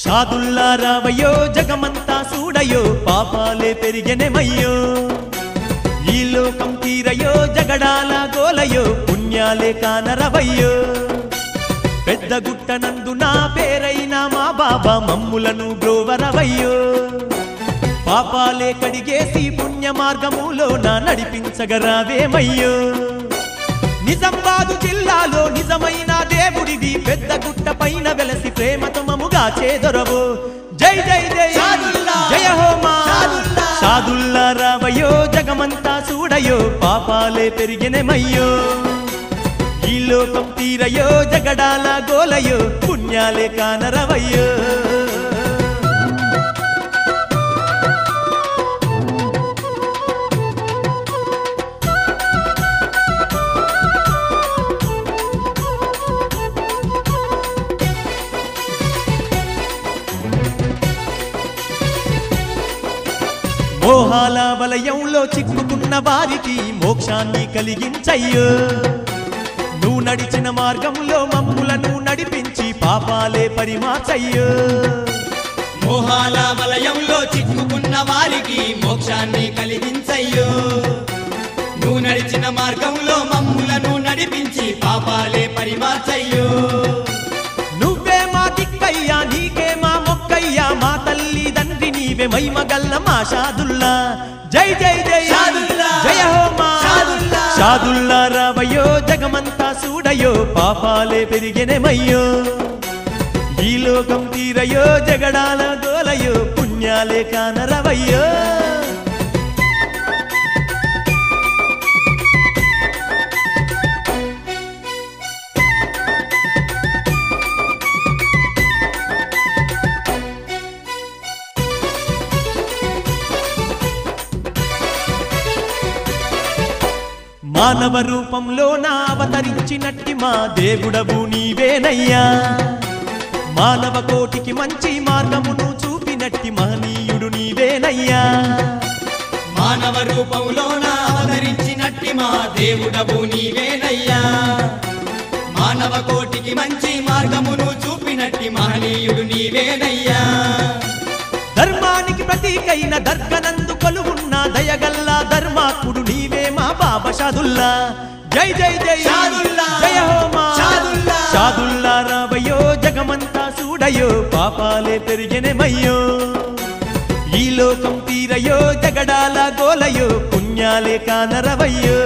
షాదుల్లా రావయ్యో జగమంతా చూడయో పాపాలే పెరిగెనెమయ్యో ఈ లోకం తీరయో జగడాల గోలయో పుణ్యాలే కానరవయ్యో పెద్ద గుట్టనందు నా పేరైన మా బాబా మమ్ములను బ్రోవరవయ్యో పాపాలే కడిగేసి పుణ్య మార్గములో నా నడిపించగరావేమయ్యో నిజామాబాదు జిల్లాలో నిజమైన దేవుడిది పెద్ద గుట్ట పైన వెలసి ప్రేమతో మముగా చేదొరవో జై జై జై జయ హో మా షాదుల్లా రావయ్యో జగమంతా చూడయో పాపాలే పెరిగెనెమయ్యో ఈ లోకం తీరయో జగడాల గోలయో పుణ్యాలే కానరవయ్యో మోహాల వలయంలో చిక్కుకున్న వారికి మోక్షాన్ని కలిగించయ్యో నువ్వు నడిచిన మార్గంలో మమ్ములను నడిపించి పాపాలే పరిమార్చయ్యో మోహాల వలయంలో చిక్కుకున్న వారికి మోక్షాన్ని కలిగించయ్యో నువ్వు నడిచిన మార్గంలో మమ్ములను నడిపించి పాపాలే పరిమార్చయ్యో నువ్వే మా దిక్కయ్యా నీకే మా మొక్కయ్యా మా తల్లి తండ్రి నీవే మైమగల్ల మా షాదుల్లా జై జై జై జయ హో మా షాదుల్లా రావయ్యో జగమంతా చూడయో పాపాలే పెరిగెనెమయ్యో ఈ లోకం తీరయో జగడాల గోలయో పుణ్యాలే కానరవయ్యో మానవ రూపంలో నా అవతరించినట్టి మా దేవుడవు నీవేనయ్యా మానవ కోటికి మంచి మార్గమును చూపినట్టి మహనీయుడు నీవేనయ్యా మానవ రూపంలో నా అవతరించినట్టి మా దేవుడవు నీవేనయ్యా మానవ కోటికి మంచి మార్గమును చూపినట్టి మహనీయుడు నీవేనయ్యా ధర్మానికి ప్రతీకైన దర్గనందు కొలువున్న దయగల్లా ధర్మాత్ముడు నీవే మా బాబా షాదుల్లా జై జై జై జయ హో మా షాదుల్లా రావయ్యో జగమంతా చూడయో పాపాలే పెరిగెనెమయ్యో ఈ లోకం తీరయో జగడాల గోలయో పుణ్యాలే కానరవయ్యో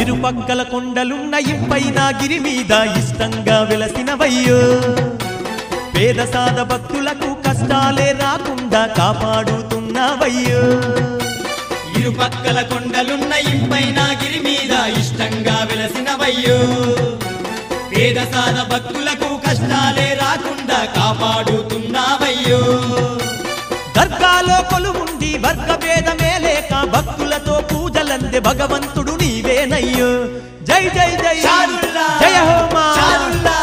ఇరుపక్కల కొండలున్న ఇంపైన గిరి మీద ఇష్టంగా వెలసినవయ్యో పేద సాద భక్తులకు కష్టాలే రాకుండా కాపాడుతున్నావయ్యో ఇరుపక్కల కొండలున్న ఇంపైన గిరి మీద ఇష్టంగా వెలసినవయ్యో పేద సాద భక్తులకు కష్టాలే రాకుండా కాపాడుతున్నావయ్యో దర్గాలో కొలువుండి వర్గ భేదమే లేక భక్తులతో పూజలందే భగవంతుడు నీవేనయ్యో జై జై జై జయ హో మా షాదుల్లా